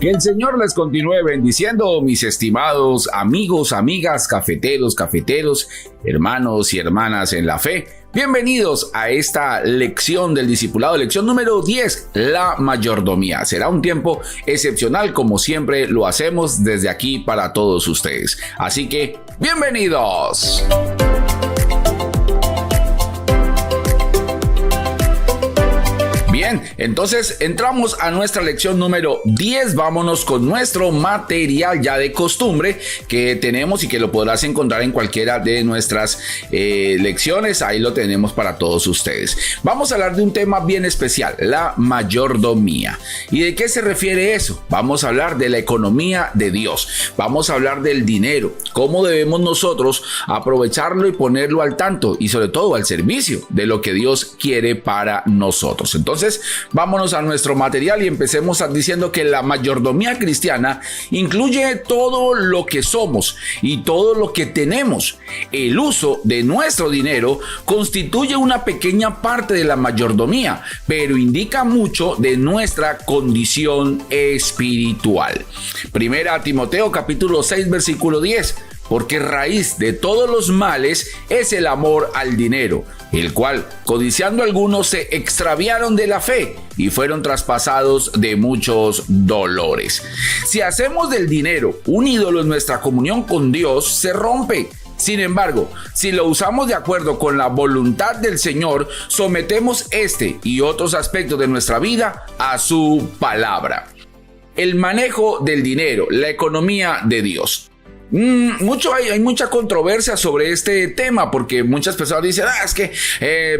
Que el Señor les continúe bendiciendo, mis estimados amigos, amigas, cafeteros, hermanos y hermanas en la fe. Bienvenidos a esta lección del discipulado, lección número 10, la mayordomía. Será un tiempo excepcional como siempre lo hacemos desde aquí para todos ustedes. Así que, ¡bienvenidos! Bien, entonces entramos a nuestra lección número 10. Vámonos con nuestro material ya de costumbre que tenemos y que lo podrás encontrar en cualquiera de nuestras lecciones. Ahí lo tenemos para todos ustedes. Vamos a hablar de un tema bien especial, la mayordomía. ¿Y de qué se refiere eso? Vamos a hablar de la economía de Dios. Vamos a hablar del dinero. Cómo debemos nosotros aprovecharlo y ponerlo al tanto y sobre todo al servicio de lo que Dios quiere para nosotros. Entonces, vámonos a nuestro material y empecemos diciendo que la mayordomía cristiana incluye todo lo que somos y todo lo que tenemos. El uso de nuestro dinero constituye una pequeña parte de la mayordomía, pero indica mucho de nuestra condición espiritual. Primera Timoteo capítulo 6 versículo 10. Porque raíz de todos los males es el amor al dinero, el cual, codiciando algunos, se extraviaron de la fe y fueron traspasados de muchos dolores. Si hacemos del dinero un ídolo en nuestra comunión con Dios, se rompe. Sin embargo, si lo usamos de acuerdo con la voluntad del Señor, sometemos este y otros aspectos de nuestra vida a su palabra. El manejo del dinero, la economía de Dios. Hay mucha controversia sobre este tema porque muchas personas dicen, es que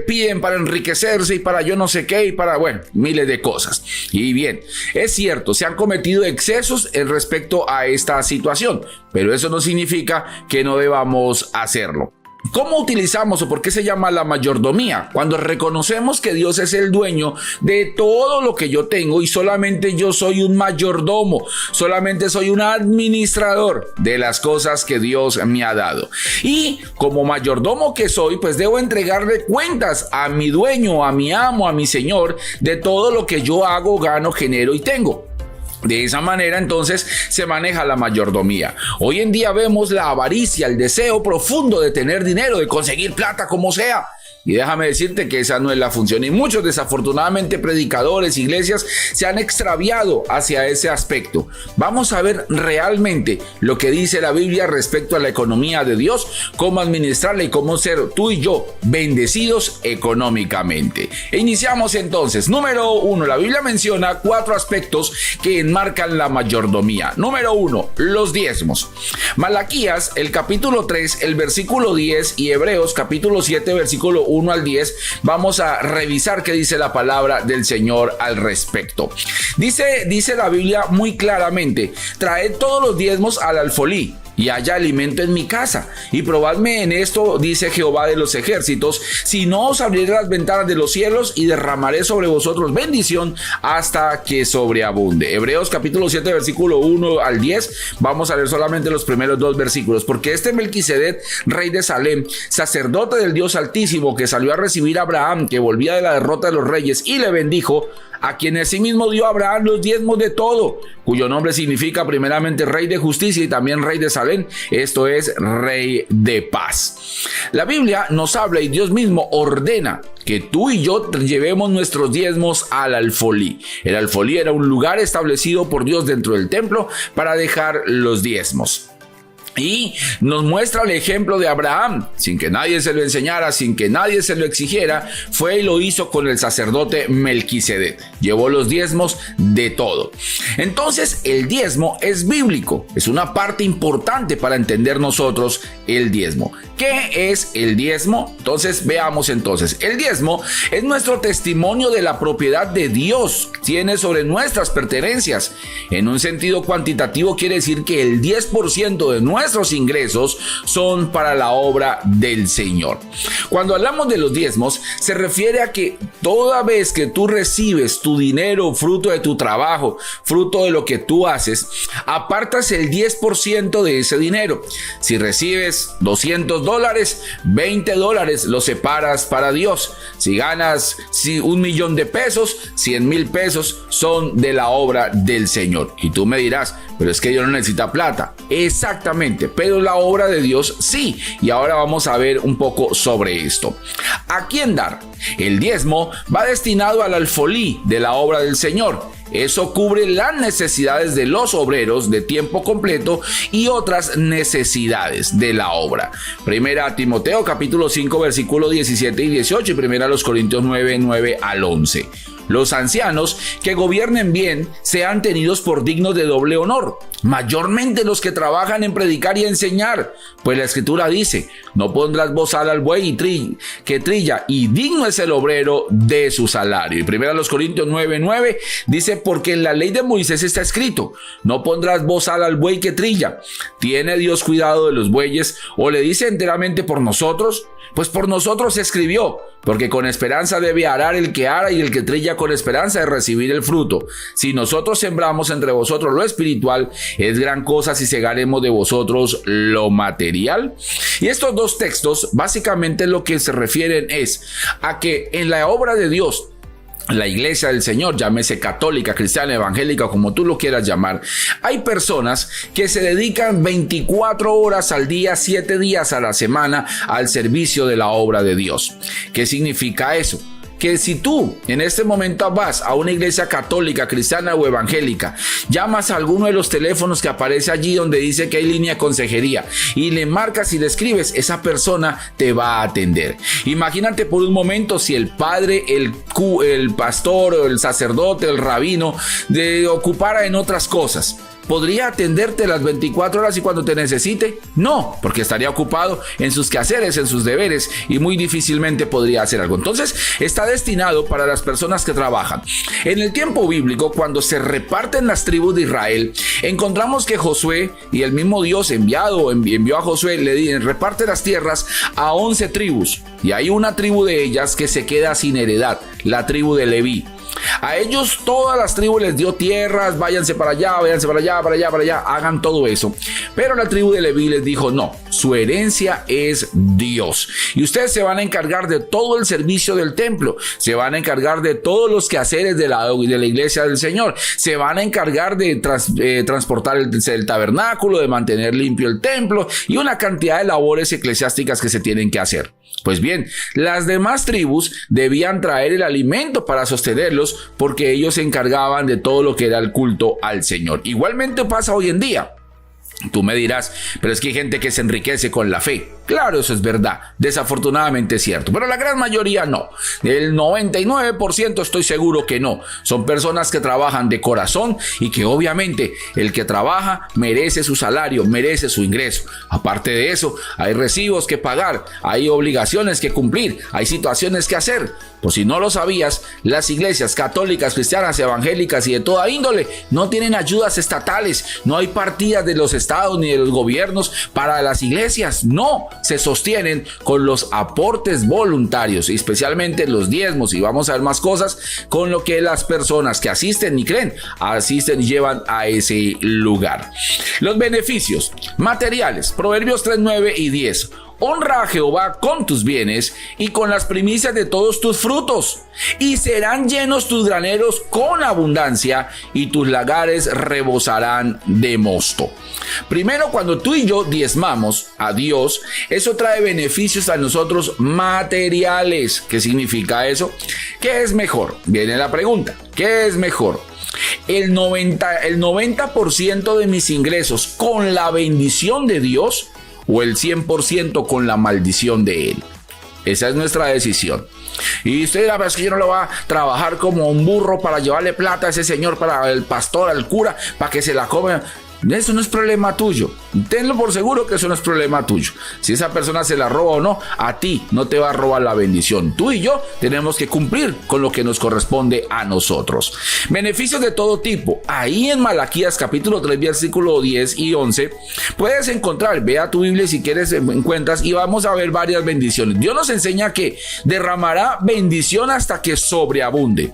piden para enriquecerse y para yo no sé qué y para, miles de cosas. Y bien, es cierto, se han cometido excesos en respecto a esta situación, pero eso no significa que no debamos hacerlo. ¿Cómo utilizamos o por qué se llama la mayordomía? Cuando reconocemos que Dios es el dueño de todo lo que yo tengo y solamente yo soy un mayordomo, solamente soy un administrador de las cosas que Dios me ha dado. Y como mayordomo que soy, pues debo entregarle cuentas a mi dueño, a mi amo, a mi Señor, de todo lo que yo hago, gano, genero y tengo. De esa manera entonces se maneja la mayordomía. Hoy en día vemos la avaricia, el deseo profundo de tener dinero, de conseguir plata como sea. Y déjame decirte que esa no es la función. Y muchos desafortunadamente predicadores, iglesias se han extraviado hacia ese aspecto. Vamos a ver realmente lo que dice la Biblia respecto a la economía de Dios, cómo administrarla y cómo ser tú y yo bendecidos económicamente. E iniciamos entonces. Número 1, la Biblia menciona 4 aspectos que enmarcan la mayordomía. Número 1, los diezmos. Malaquías, el capítulo 3, el versículo 10 y Hebreos, capítulo 7, versículo 1 al 10, vamos a revisar qué dice la palabra del Señor al respecto. Dice la Biblia muy claramente: traed todos los diezmos al alfolí y haya alimento en mi casa, y probadme en esto, dice Jehová de los ejércitos, si no os abriré las ventanas de los cielos y derramaré sobre vosotros bendición hasta que sobreabunde. Hebreos capítulo 7 versículo 1 al 10, vamos a leer solamente los primeros 2 versículos. Porque este Melquisedec, rey de Salem, sacerdote del Dios Altísimo, que salió a recibir a Abraham, que volvía de la derrota de los reyes, y le bendijo, a quien asimismo dio a Abraham los diezmos de todo, cuyo nombre significa primeramente rey de justicia y también rey de Salem, esto es rey de paz. La Biblia nos habla y Dios mismo ordena que tú y yo llevemos nuestros diezmos al alfolí. El alfolí era un lugar establecido por Dios dentro del templo para dejar los diezmos. Y nos muestra el ejemplo de Abraham, sin que nadie se lo enseñara, sin que nadie se lo exigiera, fue y lo hizo con el sacerdote Melquisedec. Llevó los diezmos de todo. Entonces, el diezmo es bíblico, es una parte importante para entender nosotros el diezmo. ¿Qué es el diezmo? Entonces, veamos entonces. El diezmo es nuestro testimonio de la propiedad de Dios, tiene sobre nuestras pertenencias. En un sentido cuantitativo quiere decir que el 10% de nuestra nuestros ingresos son para la obra del Señor. Cuando hablamos de los diezmos, se refiere a que toda vez que tú recibes tu dinero, fruto de tu trabajo, fruto de lo que tú haces, apartas el 10% de ese dinero. Si recibes $200, $20 los separas para Dios. Si ganas $1,000,000, $100,000 son de la obra del Señor. Y tú me dirás, pero es que Dios no necesita plata. Exactamente, pero la obra de Dios sí. Y ahora vamos a ver un poco sobre esto. ¿A quién dar? El diezmo va destinado al alfolí de la obra del Señor. Eso cubre las necesidades de los obreros de tiempo completo y otras necesidades de la obra. Primera Timoteo capítulo 5 versículos 17 y 18 y primera los Corintios 9 al 11. Los ancianos que gobiernen bien sean tenidos por dignos de doble honor, mayormente los que trabajan en predicar y enseñar, pues la Escritura dice: no pondrás bozal al buey que trilla, y digno es el obrero de su salario. Y primera los Corintios 9 dice: porque en la ley de Moisés está escrito: no pondrás bozal al buey que trilla. ¿Tiene Dios cuidado de los bueyes, o le dice enteramente por nosotros? Pues por nosotros se escribió, porque con esperanza debe arar el que ara, y el que trilla con esperanza de recibir el fruto. Si nosotros sembramos entre vosotros lo espiritual, es gran cosa si segaremos de vosotros lo material. Y estos dos textos básicamente lo que se refieren es a que en la obra de Dios, la iglesia del Señor, llámese católica, cristiana, evangélica, como tú lo quieras llamar, hay personas que se dedican 24 horas al día, 7 días a la semana al servicio de la obra de Dios. ¿Qué significa eso? Que si tú en este momento vas a una iglesia católica, cristiana o evangélica, llamas a alguno de los teléfonos que aparece allí donde dice que hay línea de consejería y le marcas y le escribes, esa persona te va a atender. Imagínate por un momento si el padre, el pastor, el sacerdote, el rabino ocupara en otras cosas. ¿Podría atenderte las 24 horas y cuando te necesite? No, porque estaría ocupado en sus quehaceres, en sus deberes, y muy difícilmente podría hacer algo. Entonces, está destinado para las personas que trabajan. En el tiempo bíblico, cuando se reparten las tribus de Israel, encontramos que Josué y el mismo Dios envió a Josué, le reparte las tierras a 11 tribus. Y hay una tribu de ellas que se queda sin heredad, la tribu de Leví. A ellos todas las tribus les dio tierras, váyanse para allá, hagan todo eso. Pero la tribu de Leví les dijo: no, su herencia es Dios. Y ustedes se van a encargar de todo el servicio del templo, se van a encargar de todos los quehaceres de la iglesia del Señor, se van a encargar de transportar el tabernáculo, de mantener limpio el templo y una cantidad de labores eclesiásticas que se tienen que hacer. Pues bien, las demás tribus debían traer el alimento para sostenerlos, porque ellos se encargaban de todo lo que era el culto al Señor. Igualmente pasa hoy en día. Tú me dirás, pero es que hay gente que se enriquece con la fe. Claro, eso es verdad, desafortunadamente es cierto, pero la gran mayoría no. El 99% estoy seguro que no. Son personas que trabajan de corazón y que obviamente el que trabaja merece su salario, merece su ingreso. Aparte de eso, hay recibos que pagar, hay obligaciones que cumplir, hay situaciones que hacer. Pues si no lo sabías, las iglesias católicas, cristianas, evangélicas y de toda índole no tienen ayudas estatales, no hay partidas de los estados ni de los gobiernos para las iglesias, no, se sostienen con los aportes voluntarios, especialmente los diezmos, y vamos a ver más cosas con lo que las personas que asisten y creen, asisten y llevan a ese lugar. Los beneficios materiales, Proverbios 3, 9 y 10. Honra a Jehová con tus bienes y con las primicias de todos tus frutos, y serán llenos tus graneros con abundancia, y tus lagares rebosarán de mosto. Primero, cuando tú y yo diezmamos a Dios, eso trae beneficios a nosotros materiales. ¿Qué significa eso? ¿Qué es mejor? Viene la pregunta. ¿Qué es mejor? El 90% de mis ingresos con la bendición de Dios, o el 100% con la maldición de él. Esa es nuestra decisión. Y usted dirá, es que yo no lo voy a trabajar como un burro para llevarle plata a ese señor, para el pastor, al cura, para que se la coma. eso no es problema tuyo. Tenlo por seguro que eso no es problema tuyo. Si esa persona se la roba o no, a ti no te va a robar la bendición. Tú y yo tenemos que cumplir con lo que nos corresponde a nosotros. Beneficios de todo tipo. Ahí en Malaquías capítulo 3, versículo 10 y 11, puedes encontrar, ve a tu Biblia si quieres, encuentras, y vamos a ver varias bendiciones. Dios nos enseña que derramará bendición hasta que sobreabunde.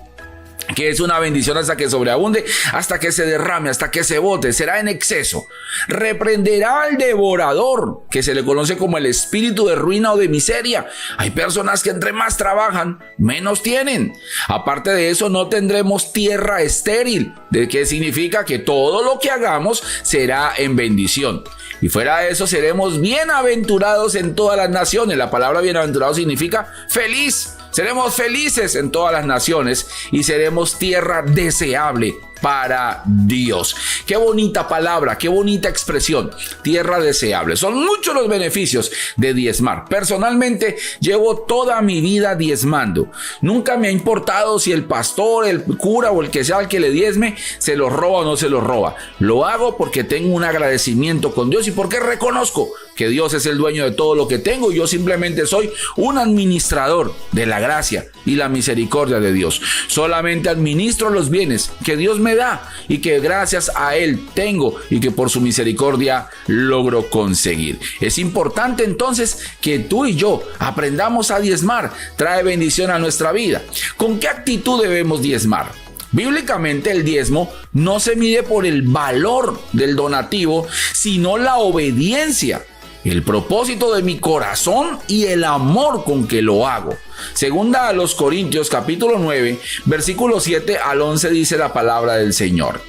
Que es una bendición hasta que sobreabunde, hasta que se derrame, hasta que se bote, será en exceso. Reprenderá al devorador, que se le conoce como el espíritu de ruina o de miseria. Hay personas que entre más trabajan, menos tienen. Aparte de eso, no tendremos tierra estéril, de que significa que todo lo que hagamos será en bendición. Y fuera de eso, seremos bienaventurados en todas las naciones. La palabra bienaventurado significa feliz. Seremos felices en todas las naciones y seremos tierra deseable para Dios. Qué bonita palabra, qué bonita expresión, tierra deseable. Son muchos los beneficios de diezmar. Personalmente llevo toda mi vida diezmando. Nunca me ha importado si el pastor, el cura o el que sea el que le diezme se lo roba o no se lo roba. Lo hago porque tengo un agradecimiento con Dios y porque reconozco que Dios es el dueño de todo lo que tengo y yo simplemente soy un administrador de la gracia y la misericordia de Dios. Solamente administro los bienes que Dios me da y que gracias a Él tengo y que por su misericordia logro conseguir. Es importante entonces que tú y yo aprendamos a diezmar. Trae bendición a nuestra vida. ¿Con qué actitud debemos diezmar? Bíblicamente el diezmo no se mide por el valor del donativo, sino la obediencia, el propósito de mi corazón y el amor con que lo hago. Segunda a los Corintios capítulo 9, versículo 7 al 11 dice la palabra del Señor.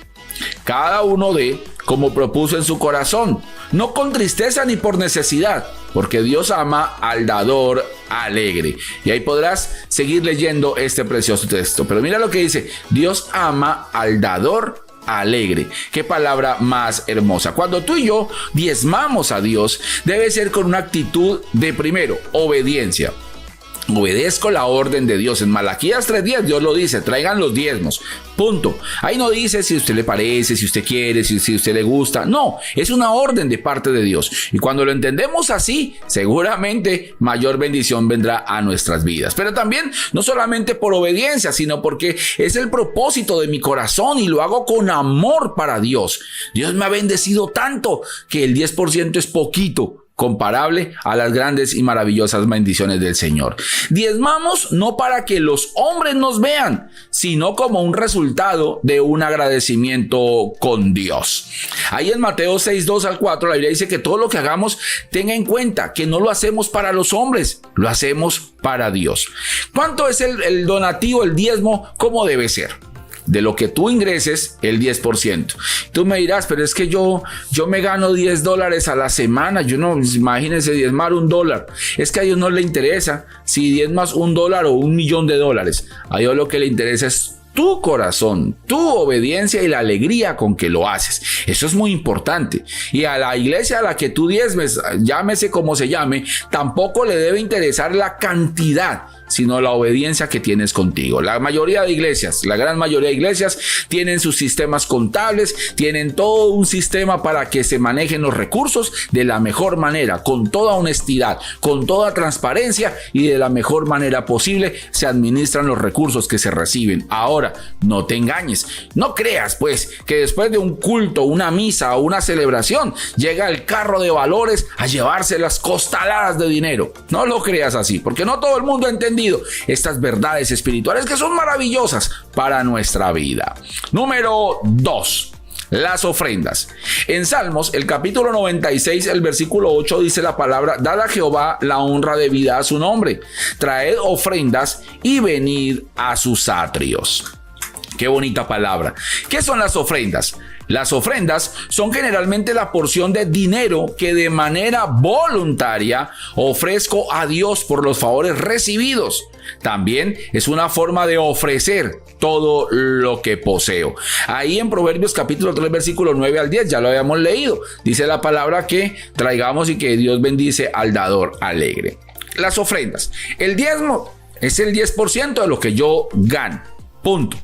Cada uno dé como propuso en su corazón, no con tristeza ni por necesidad, porque Dios ama al dador alegre. Y ahí podrás seguir leyendo este precioso texto. Pero mira lo que dice, Dios ama al dador alegre. Qué palabra más hermosa. Cuando tú y yo diezmamos a Dios, debe ser con una actitud de primero, obediencia. Obedezco la orden de Dios. En Malaquías 3:10 Dios lo dice, traigan los diezmos, punto. Ahí no dice si a usted le parece, si usted quiere, si a usted le gusta. No, es una orden de parte de Dios. Y cuando lo entendemos así, seguramente mayor bendición vendrá a nuestras vidas. Pero también, no solamente por obediencia, sino porque es el propósito de mi corazón y lo hago con amor para Dios. Dios me ha bendecido tanto que el 10% es poquito comparable a las grandes y maravillosas bendiciones del Señor. Diezmamos no para que los hombres nos vean, sino como un resultado de un agradecimiento con Dios. Ahí en Mateo 6:2 al 4 la Biblia dice que todo lo que hagamos tenga en cuenta que no lo hacemos para los hombres, lo hacemos para Dios. ¿Cuánto es el donativo, el diezmo? ¿Cómo debe ser? De lo que tú ingreses, el 10%. Tú me dirás, pero es que yo me gano $10 a la semana. Yo no, imagínense diezmar $1. Es que a Dios no le interesa si diezmas $1 o $1.000.000. A Dios lo que le interesa es tu corazón, tu obediencia y la alegría con que lo haces. Eso es muy importante. Y a la iglesia a la que tú diezmes, llámese como se llame, tampoco le debe interesar la cantidad, sino la obediencia que tienes contigo. La mayoría de iglesias, la gran mayoría de iglesias tienen sus sistemas contables, tienen todo un sistema para que se manejen los recursos de la mejor manera, con toda honestidad, con toda transparencia y de la mejor manera posible se administran los recursos que se reciben. Ahora, no te engañes, no creas pues que después de un culto, una misa o una celebración llega el carro de valores a llevarse las costaladas de dinero. No lo creas así, porque no todo el mundo entiende estas verdades espirituales que son maravillosas para nuestra vida. Número 2. Las ofrendas. En Salmos, el capítulo 96, el versículo 8 dice la palabra: dad a Jehová la honra debida a su nombre, traed ofrendas y venid a sus atrios. Qué bonita palabra. ¿Qué son las ofrendas? Las ofrendas son generalmente la porción de dinero que de manera voluntaria ofrezco a Dios por los favores recibidos. También es una forma de ofrecer todo lo que poseo. Ahí en Proverbios capítulo 3 versículo 9 al 10 ya lo habíamos leído. Dice la palabra que traigamos y que Dios bendice al dador alegre. Las ofrendas. El diezmo es el 10% de lo que yo gano. Punto.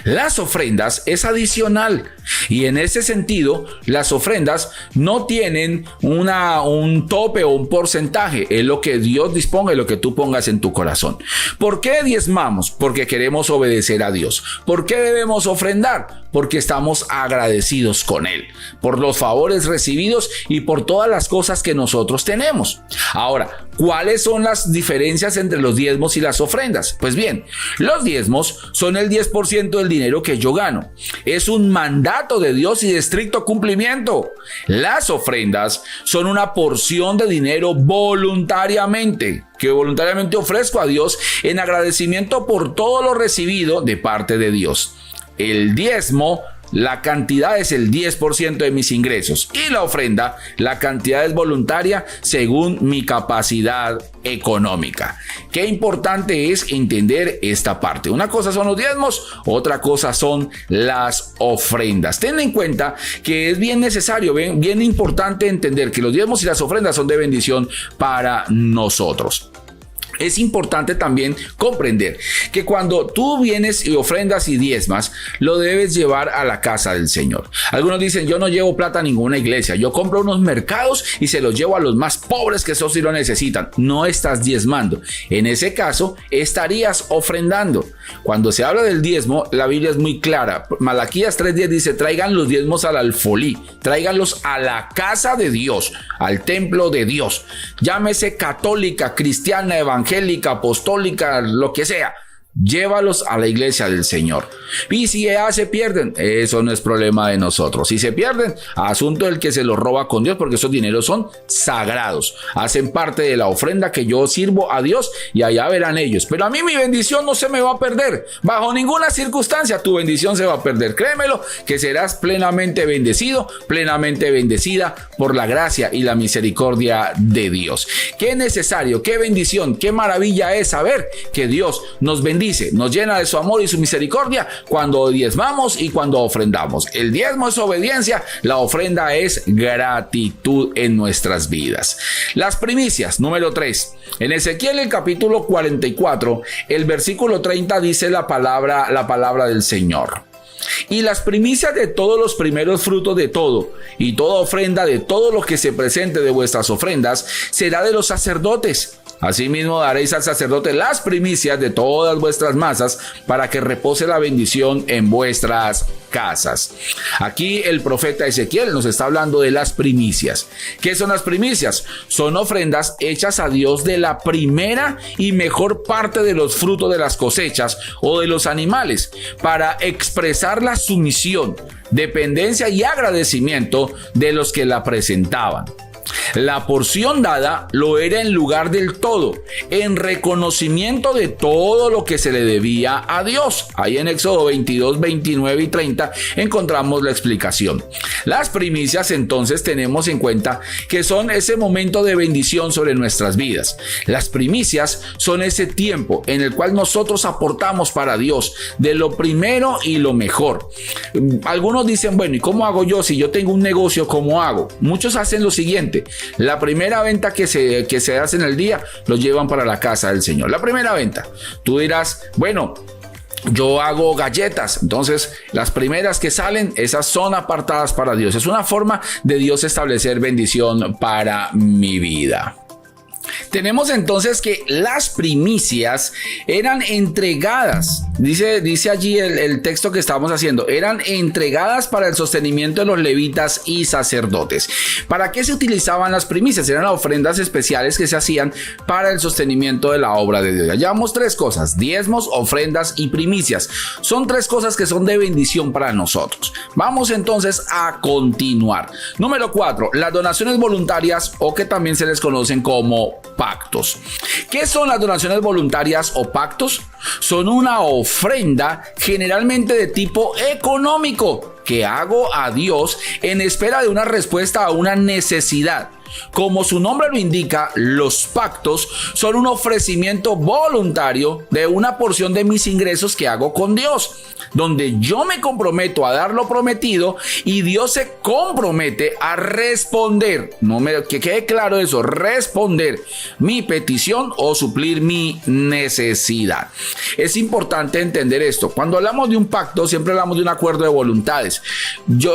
Las ofrendas es adicional. Y en ese sentido, las ofrendas no tienen un tope o un porcentaje. Es lo que Dios disponga y lo que tú pongas en tu corazón. ¿Por qué diezmamos? Porque queremos obedecer a Dios. ¿Por qué debemos ofrendar? Porque estamos agradecidos con Él, por los favores recibidos y por todas las cosas que nosotros tenemos. Ahora, ¿cuáles son las diferencias entre los diezmos y las ofrendas? Pues bien, los diezmos son el 10% del dinero que yo gano. Es un mandato de Dios y de estricto cumplimiento. Las ofrendas son una porción de dinero voluntariamente, que voluntariamente ofrezco a Dios en agradecimiento por todo lo recibido de parte de Dios. El diezmo, la cantidad es el 10% de mis ingresos, y la ofrenda, la cantidad es voluntaria según mi capacidad económica. Qué importante es entender esta parte. Una cosa son los diezmos, otra cosa son las ofrendas. Ten en cuenta que es bien necesario, bien importante entender que los diezmos y las ofrendas son de bendición para nosotros. Es importante también comprender que cuando tú vienes y ofrendas y diezmas, lo debes llevar a la casa del Señor. Algunos dicen, yo no llevo plata a ninguna iglesia, yo compro unos mercados y se los llevo a los más pobres que esos sí lo necesitan. No estás diezmando. En ese caso, estarías ofrendando. Cuando se habla del diezmo, la Biblia es muy clara. Malaquías 3:10 dice, traigan los diezmos al alfolí, tráiganlos a la casa de Dios, al templo de Dios. Llámese católica, cristiana, evangélica, apostólica, lo que sea. Llévalos a la iglesia del Señor. Y si ya se pierden, eso no es problema de nosotros. Si se pierden, asunto del que se los roba con Dios, porque esos dineros son sagrados. Hacen parte de la ofrenda que yo sirvo a Dios y allá verán ellos. Pero a mí mi bendición no se me va a perder. Bajo ninguna circunstancia tu bendición se va a perder. Créemelo que serás plenamente bendecido, plenamente bendecida por la gracia y la misericordia de Dios. Qué necesario, qué bendición, qué maravilla es saber que Dios nos bendice, nos llena de su amor y su misericordia cuando diezmamos y cuando ofrendamos. El diezmo es obediencia, la ofrenda es gratitud en nuestras vidas. Las primicias, número 3. En Ezequiel el capítulo 44, el versículo 30 dice la palabra del Señor. Y las primicias de todos los primeros frutos de todo, y toda ofrenda de todo lo que se presente de vuestras ofrendas, será de los sacerdotes. Asimismo daréis al sacerdote las primicias de todas vuestras masas, para que repose la bendición en vuestras casas. Aquí el profeta Ezequiel nos está hablando de las primicias. ¿Qué son las primicias? Son ofrendas hechas a Dios de la primera y mejor parte de los frutos de las cosechas o de los animales, para expresar la sumisión, dependencia y agradecimiento de los que la presentaban. La porción dada lo era en lugar del todo, en reconocimiento de todo lo que se le debía a Dios. Ahí en Éxodo 22, 29 y 30 encontramos la explicación. Las primicias entonces tenemos en cuenta que son ese momento de bendición sobre nuestras vidas. Las primicias son ese tiempo en el cual nosotros aportamos para Dios de lo primero y lo mejor. Algunos dicen, bueno, ¿y cómo hago yo? Si yo tengo un negocio, ¿cómo hago? Muchos hacen lo siguiente. La primera venta que se hace en el día, lo llevan para la casa del Señor. La primera venta. Tú dirás, bueno, yo hago galletas, entonces las primeras que salen, esas son apartadas para Dios. Es una forma de Dios establecer bendición para mi vida. Tenemos entonces que las primicias eran entregadas, dice allí el texto que estamos haciendo, eran entregadas para el sostenimiento de los levitas y sacerdotes. ¿Para qué se utilizaban las primicias? Eran ofrendas especiales que se hacían para el sostenimiento de la obra de Dios. Ya llevamos 3 cosas: diezmos, ofrendas y primicias. Son 3 cosas que son de bendición para nosotros. Vamos entonces a continuar. Número 4, las donaciones voluntarias, o que también se les conocen como pactos. ¿Qué son las donaciones voluntarias o pactos? Son una ofrenda generalmente de tipo económico que hago a Dios en espera de una respuesta a una necesidad. Como su nombre lo indica, los pactos son un ofrecimiento voluntario de una porción de mis ingresos que hago con Dios, donde yo me comprometo a dar lo prometido y Dios se compromete a responder, que quede claro eso, responder mi petición o suplir mi necesidad. Es importante entender esto. Cuando hablamos de un pacto, siempre hablamos de un acuerdo de voluntades.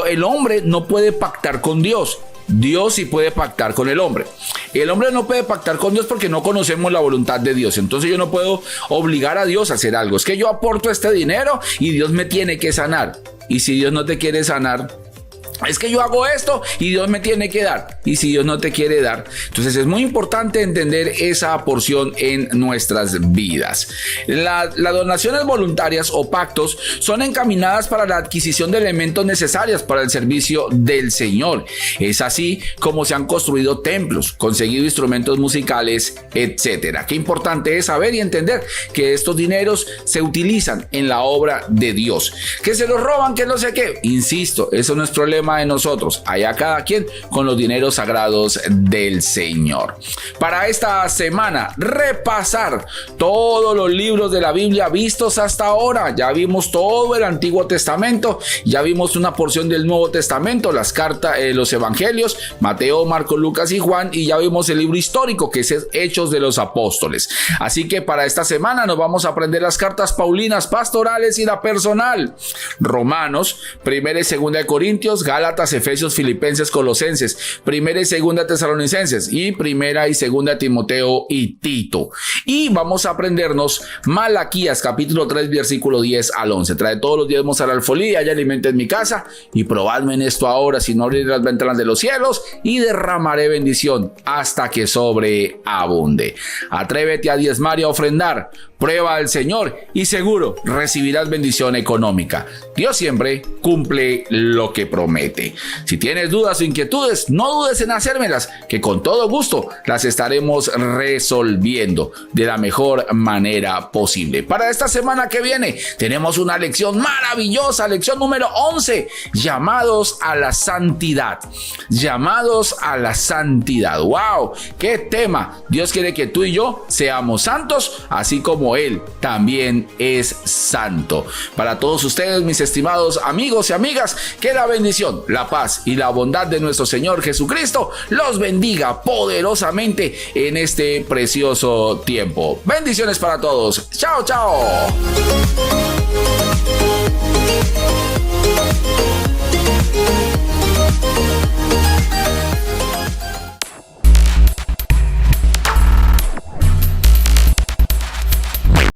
El hombre no puede pactar con Dios. Dios sí puede pactar con el hombre. El hombre no puede pactar con Dios porque no conocemos la voluntad de Dios. Entonces yo no puedo obligar a Dios a hacer algo. Es que yo aporto este dinero y Dios me tiene que sanar. Y si Dios no te quiere sanar, es que yo hago esto y Dios me tiene que dar. Y si Dios no te quiere dar, entonces es muy importante entender esa porción en nuestras vidas. Las donaciones voluntarias o pactos son encaminadas para la adquisición de elementos necesarios para el servicio del Señor. Es así como se han construido templos, conseguido instrumentos musicales, etcétera. Qué importante es saber y entender que estos dineros se utilizan en la obra de Dios. Que se los roban, que no sé qué. Insisto, eso no es problema de nosotros, allá cada quien con los dineros sagrados del Señor. Para esta semana, repasar todos los libros de la Biblia vistos hasta ahora. Ya vimos todo el Antiguo Testamento, ya vimos una porción del Nuevo Testamento, las cartas, los evangelios, Mateo, Marcos, Lucas y Juan, y ya vimos el libro histórico que es Hechos de los Apóstoles. Así que para esta semana nos vamos a aprender las cartas paulinas, pastorales y la personal. Romanos, 1 y 2 de Corintios, Gálatas, Efesios, Filipenses, Colosenses, 1 y 2 Tesalonicenses y 1 y 2 Timoteo y Tito. Y vamos a aprendernos Malaquías, capítulo 3, versículo 10 al 11. Trae todos los diezmos al alfolí y haya alimento en mi casa, y probadme en esto ahora, si no abriré las ventanas de los cielos y derramaré bendición hasta que sobreabunde. Atrévete a diezmar y a ofrendar. Prueba al Señor y seguro recibirás bendición económica. Dios siempre cumple lo que promete. Si tienes dudas o inquietudes, no dudes en hacérmelas, que con todo gusto las estaremos resolviendo de la mejor manera posible. Para esta semana que viene tenemos una lección maravillosa, lección número 11, llamados a la santidad. Llamados a la santidad. ¡Wow! ¡Qué tema! Dios quiere que tú y yo seamos santos, así como Él también es santo. Para todos ustedes, mis estimados amigos y amigas, que la bendición, la paz y la bondad de nuestro Señor Jesucristo los bendiga poderosamente en este precioso tiempo. Bendiciones para todos. ¡Chao, chao!